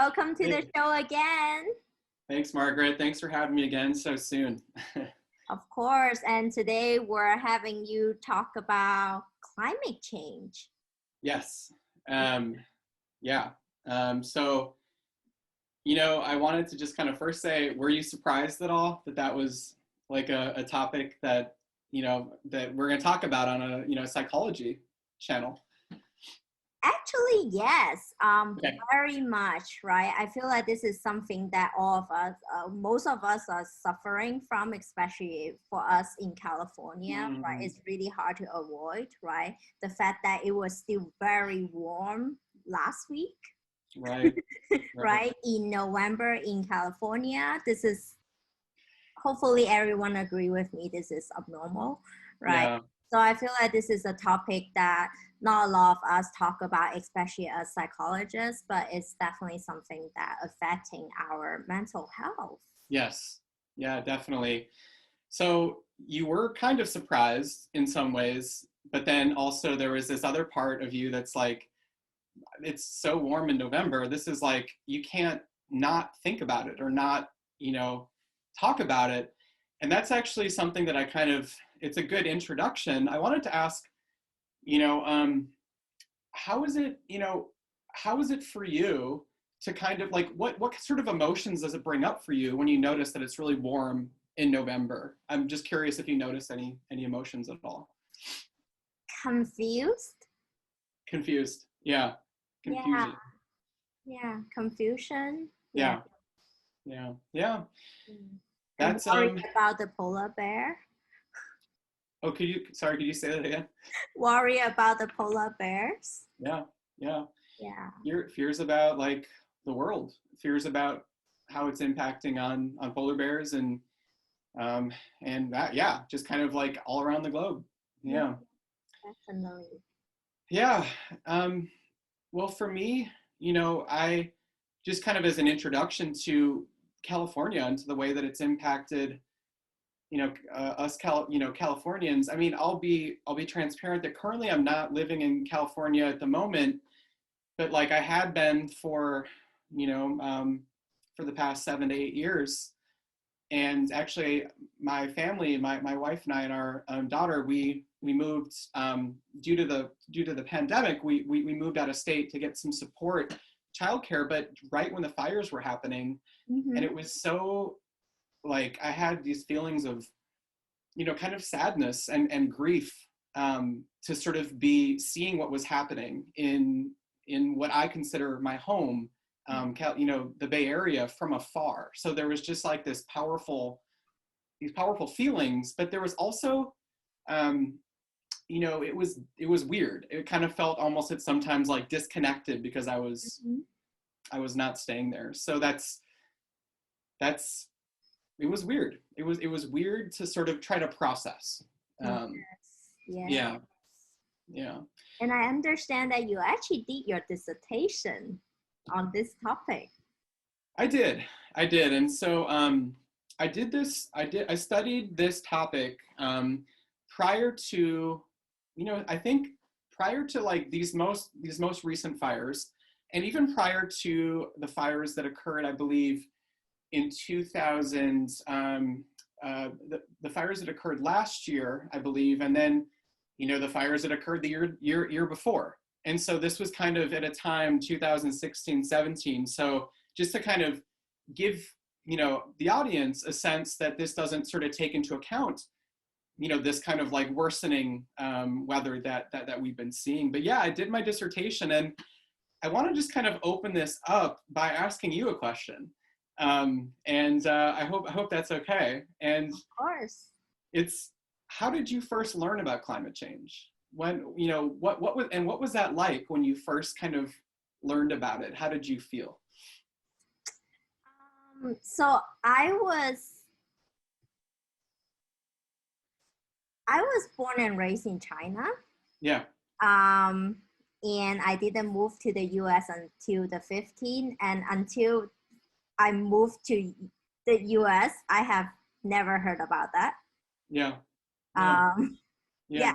Welcome to the Hey, show again. thanks, Margaret. Thanks for having me again so soon. Of course, and today we're having you talk about climate change. Yes. Um, yeah. So, I wanted to just kind of first say, were you surprised at all that that was like a topic that, that we're going to talk about on a, psychology channel? Actually, yes, Okay. very much, right? I feel like this is something that all of us, most of us are suffering from, especially for us in California, right? Mhm. It's really hard to avoid, right? The fact that it was still very warm last week, Right. Right. right? In November in California, this is hopefully everyone agree with me, this is abnormal, right? Yeah. So I feel like this is a topic that not a lot of us talk about, especially as psychologists, but it's definitely something that affecting our mental health. Yes. Yeah, definitely. So you were kind of surprised in some ways, but then also there was this other part of you that's like, it's so warm in November. This is like, you can't not think about it or not, talk about it. And that's actually something that it's a good introduction. I wanted to ask, you know, um, how is it, how is it for you to kind of like, what sort of emotions does it bring up for you when you notice that it's really warm in November? I'm just curious if you notice any emotions at all. Confused? Confused. Yeah. Yeah, Confusion. yeah, confusion. Yeah. Yeah. Yeah. Yeah. Mm. And That's worry about the polar bear. oh, could you say that again? Worry about the polar bears. Yeah. Yeah. Yeah. Fears about like the world, fears about how it's impacting on polar bears and that, yeah, just kind of like all around the globe. Yeah, Yeah. definitely. Yeah. Um, well, for me, I just kind of as an introduction to California and to the way that it's impacted Californians. I mean, I'll be transparent that currently I'm not living in California at the moment, but like I had been you know um, for the past 7 to 8 years. And actually, my family, my wife and I and our daughter, we moved due to the pandemic. We moved out of state to get some support, childcare. But right when the fires were happening, and Mm-hmm. it was so like I had these feelings of kind of sadness and grief, to sort of be seeing what was happening in what I consider my home, the Bay Area from afar. So there was just like these powerful feelings, but there was also, um, it was weird. It kind of felt almost at sometimes like disconnected because Mm-hmm. I was not staying there. So that's it was weird. It was weird to sort of try to process. Yes. Um, Yeah. yeah, yeah. And I understand that you actually did your dissertation on this topic. I did, and so I studied this topic prior to, I think prior to like these most recent fires, and even prior to the fires that occurred, I believe in 2000, the fires that occurred last year, I believe, and then, the fires that occurred the year before. And so this was kind of at a time, 2016, 17. So just to kind of give, the audience a sense that this doesn't sort of take into account, this kind of like worsening weather that we've been seeing. But yeah, I did my dissertation, and I want to just kind of open this up by asking you a question. And I hope that's okay. And Of course. it's, how did you first learn about climate change? When, what was that like when you first kind of learned about it? How did you feel? So I was born and raised in China. Yeah. Um, and I didn't move to the US until the 15. And until I moved to the US, I have never heard about that. Yeah. Yeah. Um, yeah, Yeah.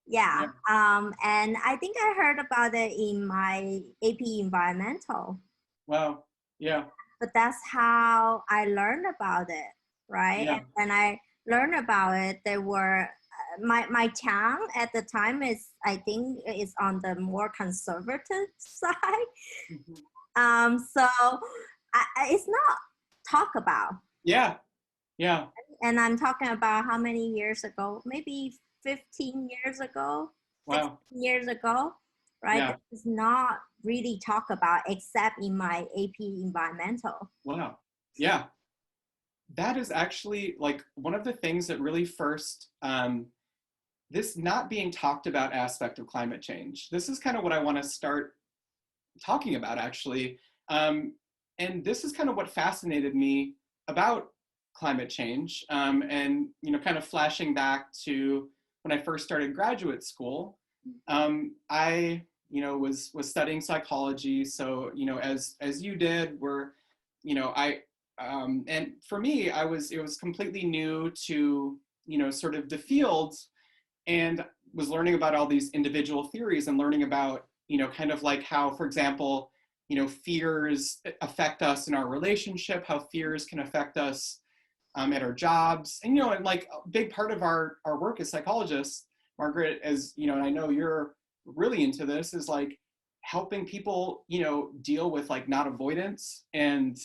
yeah. Yeah. And I think I heard about it in my AP environmental. Wow. Yeah. But that's how I learned about it, right? Yeah. And when I learned about it, there were my town at the time is, I think, is on the more conservative side. Mhm. So it's not talk about. Yeah. Yeah. And I'm talking about how many years ago? Maybe 15 years ago, Wow. 16 years ago, right? Yeah. That is not really talk about except in my AP environmental. Wow. Yeah. That is actually like one of the things that really first, this not being talked about aspect of climate change. This is kind of what I want to start talking about actually. And this is kind of what fascinated me about climate change. And, kind of flashing back to when I first started graduate school, I, was studying psychology. So, as you did, and for me, it was completely new to, sort of the fields, and was learning about all these individual theories and learning about, kind of like how, for example, fears affect us in our relationship, how fears can affect us at our jobs. And like a big part of our work as psychologists, Margaret, as and I know you're really into this, is like helping people, deal with like not avoidance and,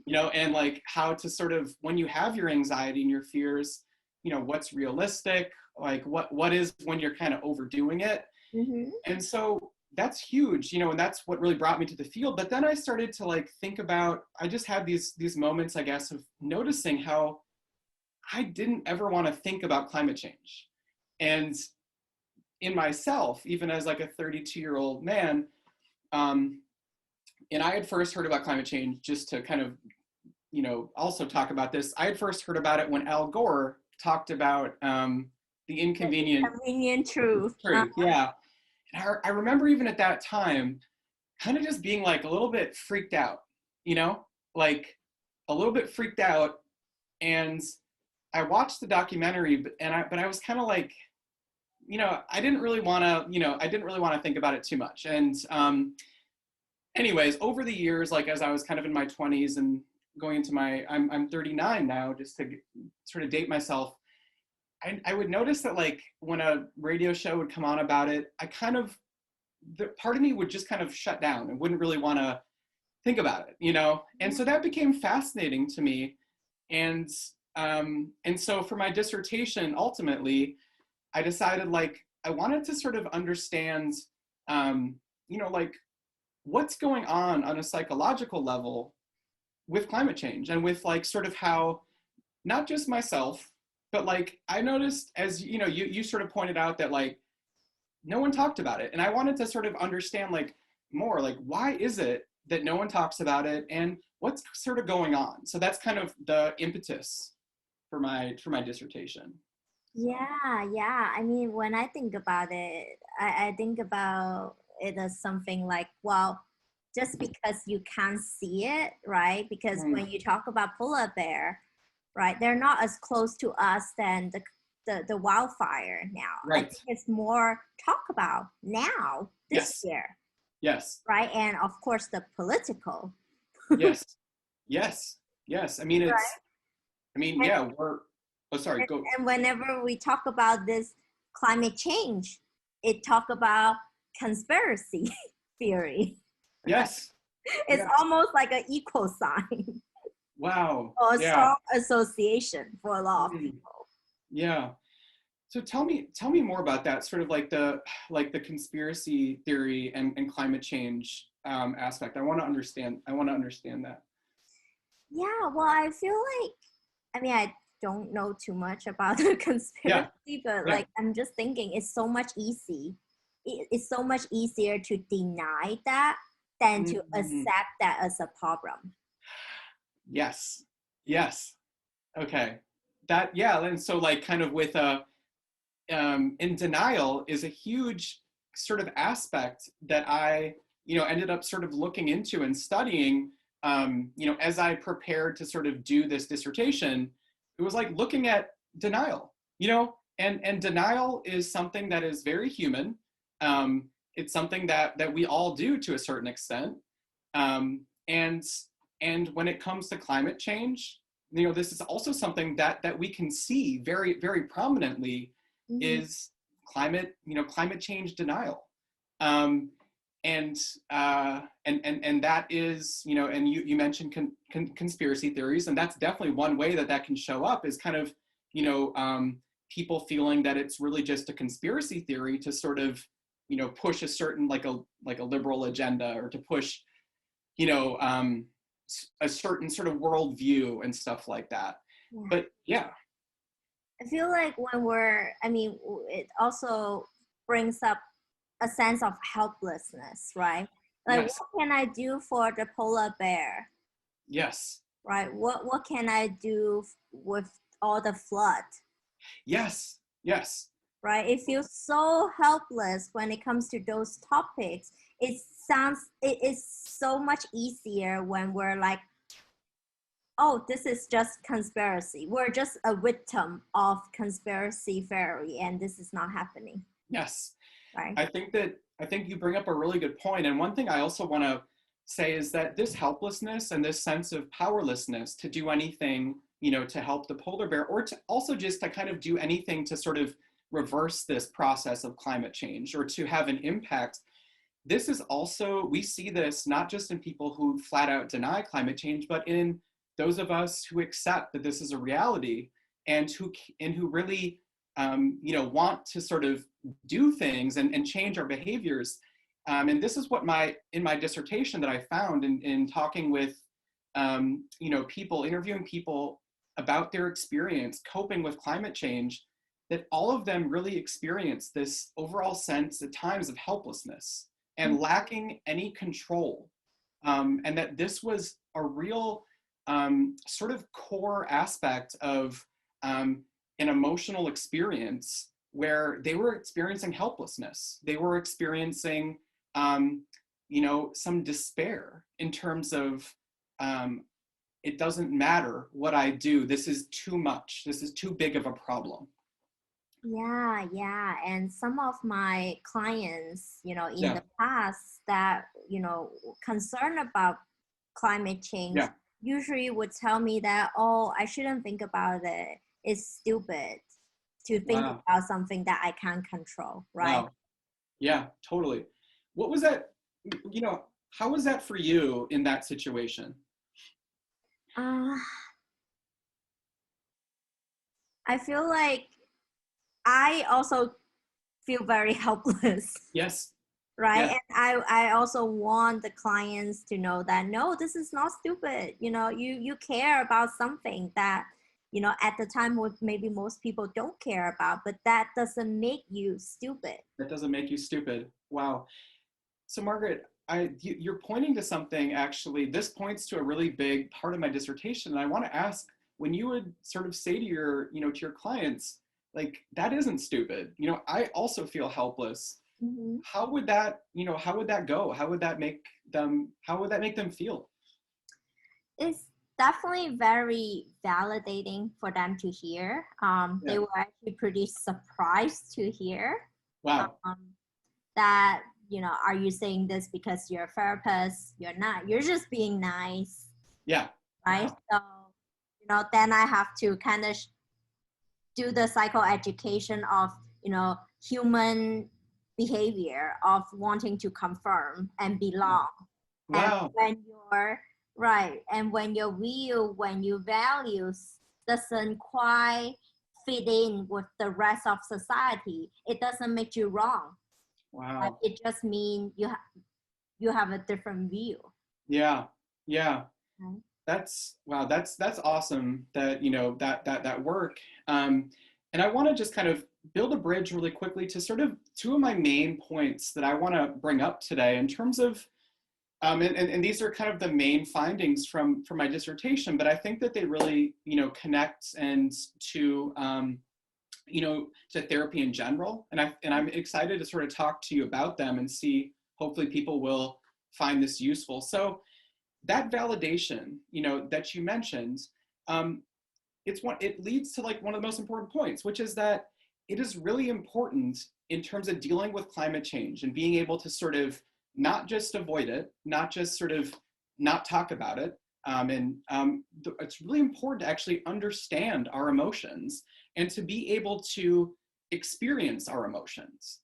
and like how to sort of, when you have your anxiety and your fears, what's realistic, like what is when you're kind of overdoing it. Mm-hmm. And so that's huge, and that's what really brought me to the field. But then I started to like think about, I just had these moments, I guess, of noticing how I didn't ever want to think about climate change. And in myself, even as like a 32-year-old man, and I had first heard about climate change, just to kind of, also talk about this. I had first heard about it when Al Gore talked about the inconvenient truth. truth. Yeah. And I remember even at that time, kind of just being like a little bit freaked out, like a little bit freaked out. And I watched the documentary, but I was kind of like, I didn't really want to think about it too much. And anyways, over the years, like as I was kind of in my 20s and going into I'm 39 now, just to sort of date myself, I would notice that like when a radio show would come on about it, the part of me would just kind of shut down and wouldn't really want to think about it, And so that became fascinating to me. And so for my dissertation, ultimately, I decided like I wanted to sort of understand, like what's going on a psychological level with climate change, and with like sort of how not just myself, but like I noticed, as you sort of pointed out, that like no one talked about it. And I wanted to sort of understand like more, like why is it that no one talks about it, and what's sort of going on. So that's kind of the impetus for my dissertation. Yeah. I mean, when I think about it, I think about it as something like, well, just because you can't see it, right? Because when you talk about polar bear, right, they're not as close to us than the wildfire now. Right. I think it's more talk about now, this year. Yes. Right. And of course, the political. Yes. I mean, it's, right? yeah, sorry, go. And whenever we talk about this climate change, it talk about conspiracy theory. Yes. It's almost like an equal sign. Wow. Or a strong association for a lot of people. Yeah. So tell me more about that, sort of like the conspiracy theory and climate change aspect. I want to understand that. Yeah, well, I feel like, I don't know too much about the conspiracy, but like I'm just thinking it's so much it's so much easier to deny that than to accept that as a problem. Yes. Okay. And so like kind of with in denial is a huge sort of aspect that I, ended up sort of looking into and studying, as I prepared to sort of do this dissertation. It was like looking at denial, and denial is something that is very human. It's something that we all do to a certain extent. And And when it comes to climate change, this is also something that we can see very, very prominently is climate change denial. And that is, and you mentioned conspiracy theories, and that's definitely one way that can show up is kind of, people feeling that it's really just a conspiracy theory to sort of, push a certain like a liberal agenda, or to push, a certain sort of worldview and stuff like that. Yeah. But yeah. I feel like it also brings up a sense of helplessness, right? Like, Yes. what can I do for the polar bear? Yes. Right? What can I do with all the flood? Yes. Yes. Right? It feels so helpless when it comes to those topics. It is so much easier when we're like, oh, this is just conspiracy. We're just a victim of conspiracy theory, and this is not happening. Yes. Right. I think you bring up a really good point. And one thing I also want to say is that this helplessness and this sense of powerlessness to do anything, to help the polar bear, or to also just to kind of do anything to sort of reverse this process of climate change, or to have an impact. This is also, we see this not just in people who flat out deny climate change, but in those of us who accept that this is a reality, and who really, want to sort of do things and change our behaviors. And this is what in my dissertation that I found in talking with, people, interviewing people about their experience coping with climate change, that all of them really experience this overall sense at times of helplessness and lacking any control. And that this was a real sort of core aspect of an emotional experience where they were experiencing helplessness. They were experiencing, some despair in terms of, it doesn't matter what I do. This is too much. This is too big of a problem. Yeah. And some of my clients, in the past that, concerned about climate change, usually would tell me that, oh, I shouldn't think about it. It's stupid to think about something that I can't control, right? Wow. Yeah, totally. What was that, how was that for you in that situation? I feel like I also feel very helpless. Yes. Right. Yes. And I also want the clients to know that, no, this is not stupid. You care about something that, at the time maybe most people don't care about, but that doesn't make you stupid. That doesn't make you stupid. Wow. So Margaret, you're pointing to something, actually, this points to a really big part of my dissertation. And I want to ask, when you would sort of say to your clients, like, that isn't stupid. I also feel helpless. How would that go? How would that make them feel? It's definitely very validating for them to hear. They were actually pretty surprised to hear. Wow. That, are you saying this because you're a therapist? You're not. You're just being nice. Yeah. Right. So, then I have to kind of do the psychoeducation of, human behavior of wanting to confirm and belong. Wow. And when you're right, and when your view, when your values doesn't quite fit in with the rest of society, it doesn't make you wrong. Wow. It just means you have a different view. Yeah. Right. That's awesome that that work. And I want to just kind of build a bridge really quickly to sort of two of my main points that I want to bring up today in terms of, and these are kind of the main findings from my dissertation, but I think that they really, connect and to, to therapy in general. And I'm excited to sort of talk to you about them and see, hopefully people will find this useful. So that validation, that you mentioned, it leads to like one of the most important points, which is that it is really important in terms of dealing with climate change and being able to sort of not just avoid it, not just sort of not talk about it, It's really important to actually understand our emotions and to be able to experience our emotions.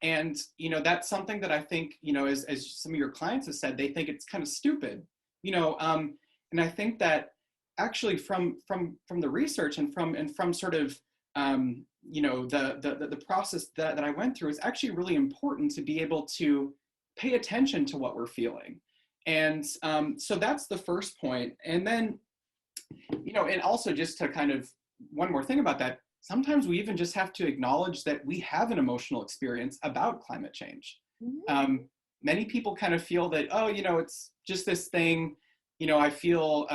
And, that's something that I think, as some of your clients have said, they think it's kind of stupid, and I think that actually from the research and from sort of, the process that I went through, is actually really important to be able to pay attention to what we're feeling. And so that's the first point. And then, and also just to kind of, one more thing about that, sometimes we even just have to acknowledge that we have an emotional experience about climate change. Many people kind of feel that, oh, it's just this thing, I feel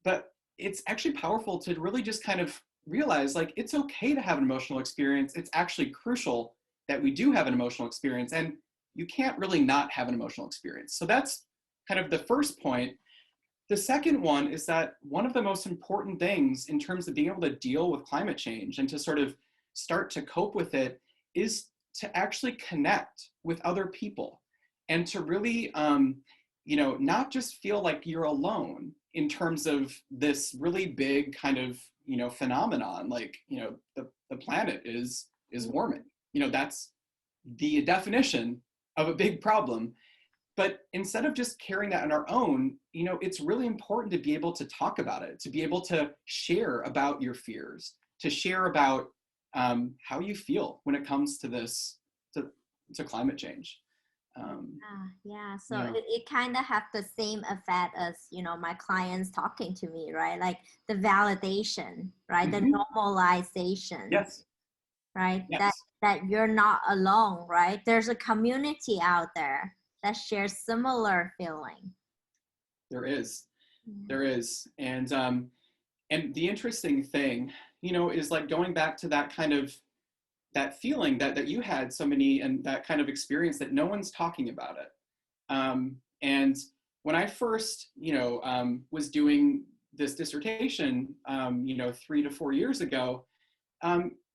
but it's actually powerful to really just kind of realize, like, it's okay to have an emotional experience. It's actually crucial that we do have an emotional experience, and you can't really not have an emotional experience. So that's kind of the first point. The second one is that one of the most important things in terms of being able to deal with climate change and to sort of start to cope with it is to actually connect with other people and to really, not just feel like you're alone in terms of this really big kind of, phenomenon, like, the planet is warming. That's the definition of a big problem. But instead of just carrying that on our own, it's really important to be able to talk about it, to be able to share about your fears, to share about how you feel when it comes to this, to climate change. So it kind of have the same effect as, my clients talking to me, right? Like the validation, right? The normalization. Yes. Right? Yes. That you're not alone, right? There's a community out there that shares similar feeling. There is. And the interesting thing, is like going back to that kind of, that feeling that you had so many, and that kind of experience that no one's talking about it. And when I first, was doing this dissertation, 3 to 4 years ago,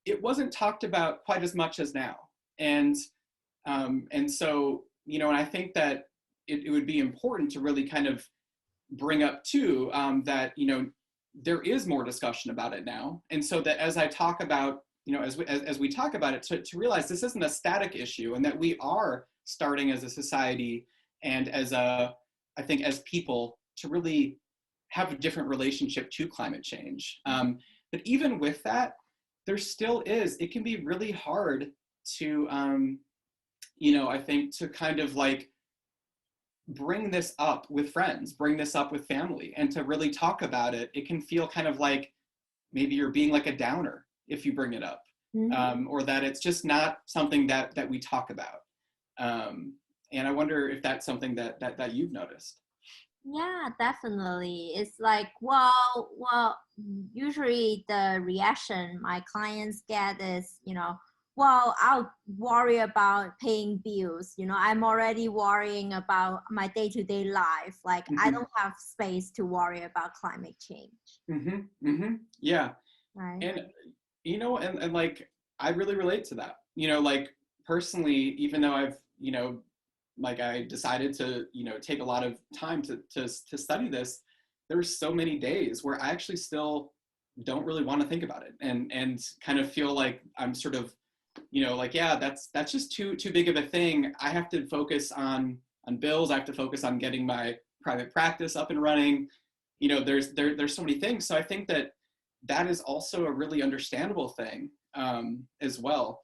it wasn't talked about quite as much as now. And so, and I think that it would be important to really kind of bring up too, that, there is more discussion about it now. And so that as I talk about, as we talk about it, to realize this isn't a static issue, and that we are starting as a society and I think as people, to really have a different relationship to climate change. But even with that, there still is, it can be really hard to, I think, to kind of like bring this up with friends, bring this up with family, and to really talk about it. It can feel kind of like maybe you're being like a downer if you bring it up, or that it's just not something that we talk about. And I wonder if that's something that you've noticed. Yeah, definitely. It's like, well, usually the reaction my clients get is, well, I'll worry about paying bills. I'm already worrying about my day-to-day life. Like, I don't have space to worry about climate change. Yeah. Right. And, and like, I really relate to that. Like personally, even though I've, like I decided to, take a lot of time to study this, there's so many days where I actually still don't really want to think about it, and kind of feel like I'm sort of, like, yeah, that's just too big of a thing. I have to focus on bills. I have to focus on getting my private practice up and running. There's so many things. So I think that is also a really understandable thing, as well.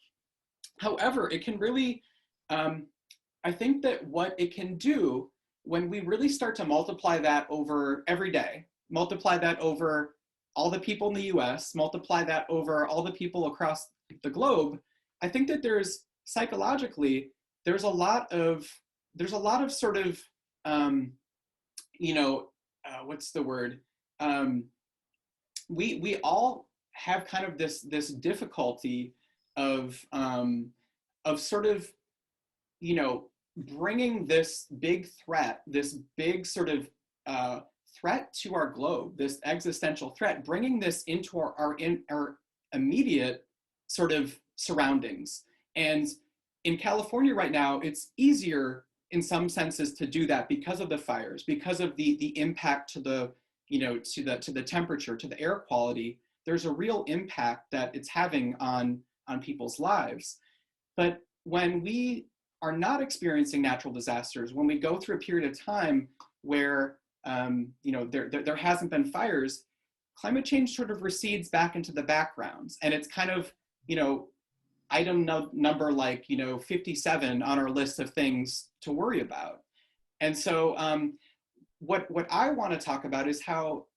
However, it can really, I think that what it can do when we really start to multiply that over every day, multiply that over all the people in the US, multiply that over all the people across the globe, I think that psychologically, there's a lot of sort of, what's the word? We all have kind of this difficulty of sort of, bringing this big threat, this big sort of threat to our globe, this existential threat, bringing this into our immediate sort of surroundings. And in California right now, it's easier in some senses to do that because of the fires, because of the impact to the, to the temperature, to the air quality. There's a real impact that it's having on people's lives. But when we are not experiencing natural disasters, when we go through a period of time where there hasn't been fires, climate change sort of recedes back into the background, and it's kind of, item number like 57 on our list of things to worry about. And so what I want to talk about is how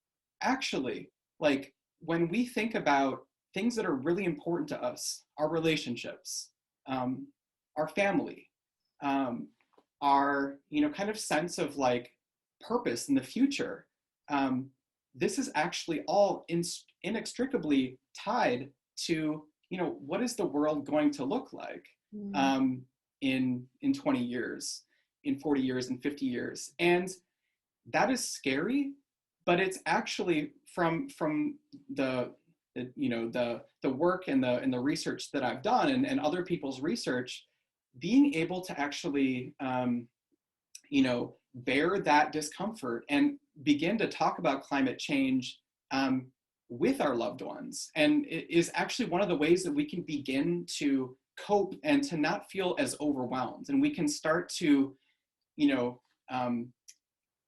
actually, like, when we think about things that are really important to us, our relationships, our family, our kind of sense of like purpose in the future, this is actually all inextricably tied to what is the world going to look like in 20 years, in 40 years, in 50 years. And that is scary, but it's actually from the work and the research that I've done and other people's research, being able to actually bear that discomfort and begin to talk about climate change with our loved ones, and it is actually one of the ways that we can begin to cope and to not feel as overwhelmed, and we can start to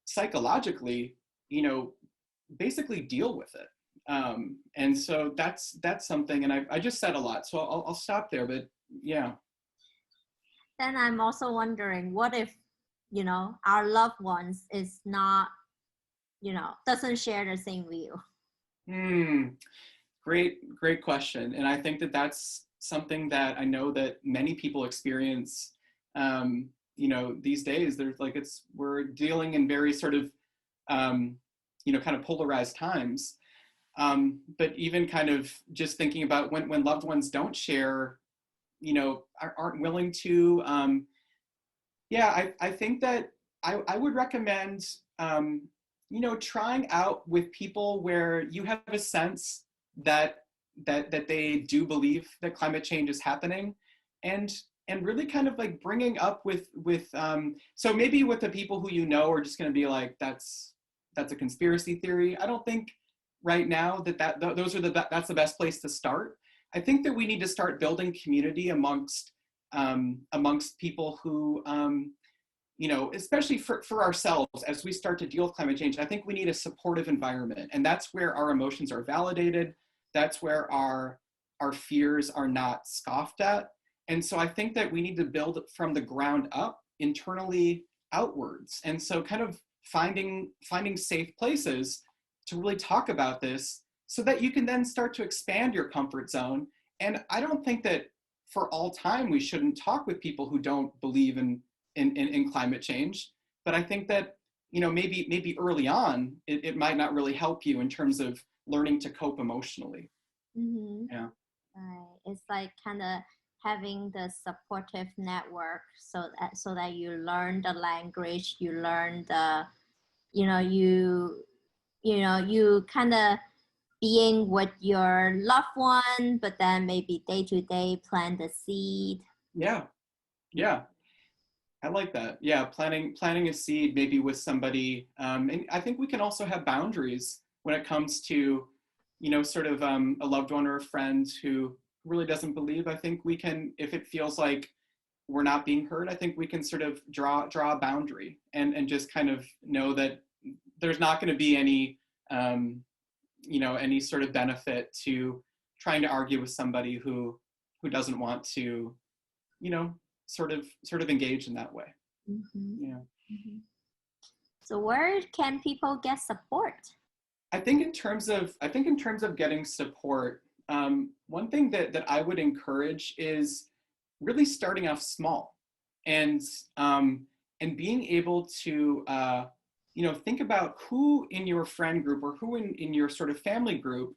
psychologically basically deal with it. And so that's something, and I just said a lot, so I'll stop there, but yeah. Then I'm also wondering, what if our loved ones is not doesn't share the same view? Great question. And I think that that's something that I know that many people experience, these days. There's like, we're dealing in very sort of, kind of polarized times. But even kind of just thinking about when loved ones don't share, aren't willing to, I think that I would recommend, trying out with people where you have a sense that they do believe that climate change is happening, and really kind of like bringing up with so maybe with the people who are just going to be like, that's a conspiracy theory. I don't think right now that's the best place to start. I think that we need to start building community amongst people who especially for ourselves, as we start to deal with climate change. I think we need a supportive environment, and that's where our emotions are validated. That's where our fears are not scoffed at. And so I think that we need to build from the ground up, internally outwards. And so kind of finding safe places to really talk about this, so that you can then start to expand your comfort zone. And I don't think that for all time we shouldn't talk with people who don't believe in climate change, but I think that maybe early on it might not really help you in terms of learning to cope emotionally. Yeah, right. It's like kind of having the supportive network, so that you learn the language, you learn the you kind of being with your loved one, but then maybe day to day plant the seed. Yeah, I like that. Yeah, planting a seed maybe with somebody. And I think we can also have boundaries when it comes to, sort of a loved one or a friend who really doesn't believe. I think we can, if it feels like we're not being heard, I think we can sort of draw a boundary and just kind of know that there's not going to be any, any sort of benefit to trying to argue with somebody who doesn't want to, sort of engage in that way. Yeah. So where can people get support? I think in terms of getting support, one thing that I would encourage is really starting off small, and being able to think about who in your friend group or who in your sort of family group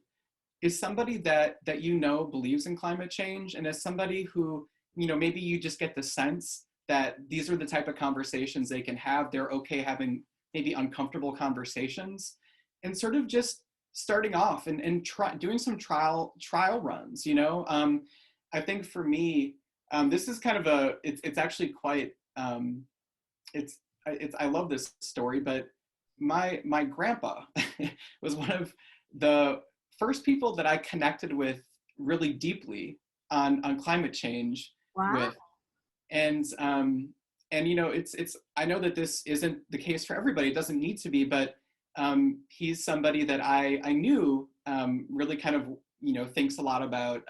is somebody that believes in climate change, and as somebody who maybe you just get the sense that these are the type of conversations they can have. They're okay having maybe uncomfortable conversations, and sort of just starting off and doing some trial runs. I think for me, this is kind of it's actually quite I love this story, but my grandpa was one of the first people that I connected with really deeply on climate change Wow. with. And you know, it's I know that this isn't the case for everybody. It doesn't need to be, but he's somebody that I knew really kind of, you know, thinks a lot about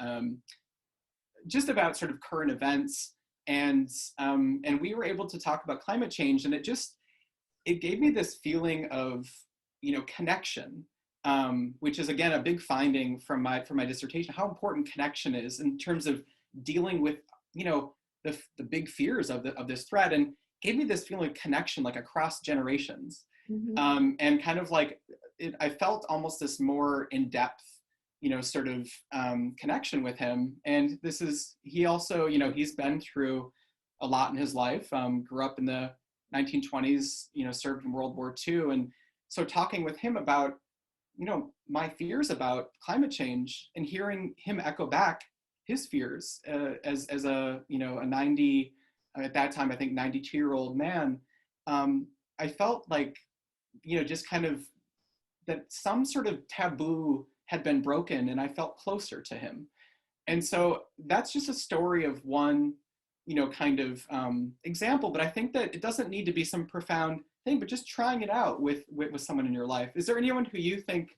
just about sort of current events, and we were able to talk about climate change, and it gave me this feeling of, you know, connection, which is again a big finding from my dissertation, how important connection is in terms of dealing with, you know, the big fears of this threat, and gave me this feeling of connection like across generations. And kind of like I felt almost this more in-depth, you know, sort of connection with him. And he also, you know, he's been through a lot in his life, grew up in the 1920s, you know, served in World War II. And so talking with him about, you know, my fears about climate change and hearing him echo back his fears as a, you know, a 90, at that time, I think 92-year-old man, I felt like, you know, just kind of that some sort of taboo had been broken, and I felt closer to him. And so that's just a story of one, you know, kind of example, but I think that it doesn't need to be some profound thing, but just trying it out with someone in your life. Is there anyone who you think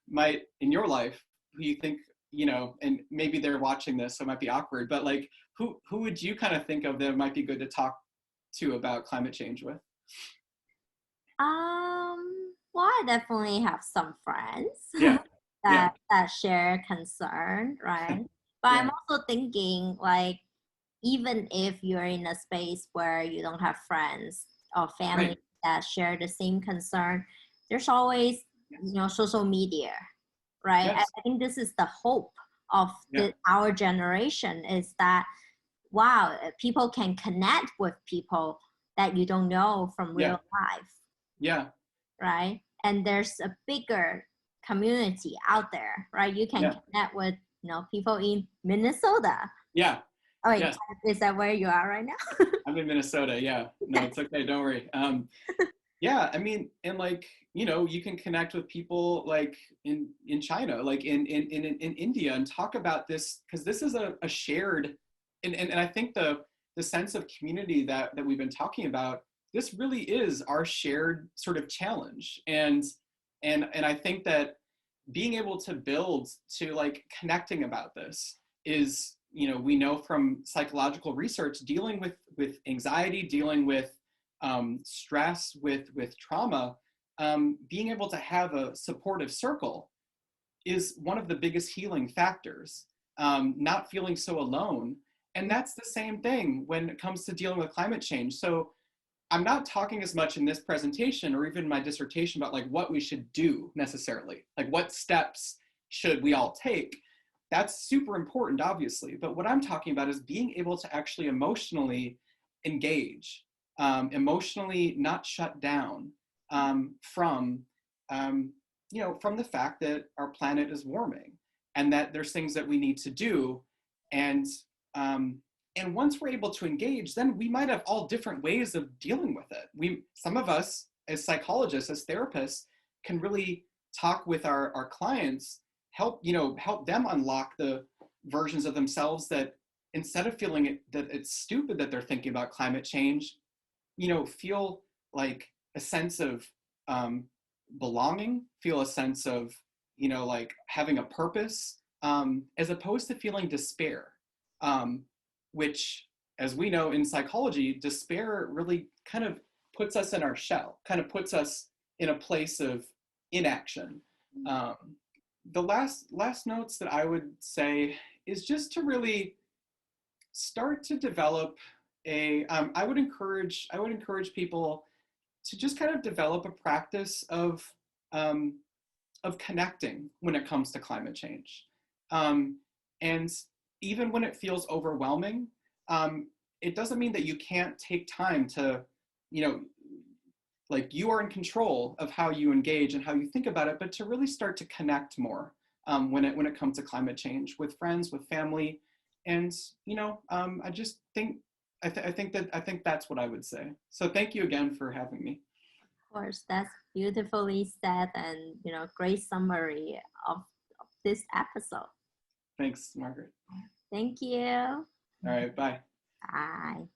might, in your life, who you think, you know, and maybe they're watching this, so it might be awkward, but like, who would you kind of think of that might be good to talk to about climate change with? Well, I definitely have some friends Yeah, yeah, that share concern, right? But I'm yeah, also thinking like, even if you're in a space where you don't have friends or family right, that share the same concern, there's always, you know, social media, right? yes, I think this is the hope of yeah, our generation, is that wow, people can connect with people that you don't know from yeah, real life, yeah, right? And there's a bigger community out there, right? You can yeah, connect with, you know, people in Minnesota. yeah, Oh wait, yes. is that where you are right now? I'm in Minnesota. Yeah, no, it's okay. Don't worry. Yeah, I mean, and like, you know, you can connect with people like in China, like in India, and talk about this, because this is a shared, and I think the sense of community that we've been talking about, this really is our shared sort of challenge. And I think that being able to build to like connecting about this is, you know, we know from psychological research, dealing with anxiety, dealing with stress, with trauma, being able to have a supportive circle is one of the biggest healing factors. Not feeling so alone. And that's the same thing when it comes to dealing with climate change. So I'm not talking as much in this presentation or even my dissertation about like what we should do necessarily, like what steps should we all take. That's super important, obviously. But what I'm talking about is being able to actually emotionally engage, emotionally not shut down from, you know, from the fact that our planet is warming and that there's things that we need to do. And um, and once we're able to engage, then we might have all different ways of dealing with it. Some of us as psychologists, as therapists, can really talk with our clients, help them unlock the versions of themselves that, instead of feeling that it's stupid that they're thinking about climate change, you know, feel like a sense of belonging, feel a sense of, you know, like having a purpose, as opposed to feeling despair. Which, as we know in psychology, despair really kind of puts us in our shell, kind of puts us in a place of inaction. Um, the last notes that I would say is just to really start to develop I would encourage people to just kind of develop a practice of connecting when it comes to climate change. And even when it feels overwhelming, it doesn't mean that you can't take time to, you know, like you are in control of how you engage and how you think about it, but to really start to connect more when it comes to climate change with friends, with family. And, you know, I just think I think that's what I would say. So thank you again for having me. Of course, that's beautifully said, and great summary of this episode. Thanks, Margaret. Thank you. All right, bye. Bye.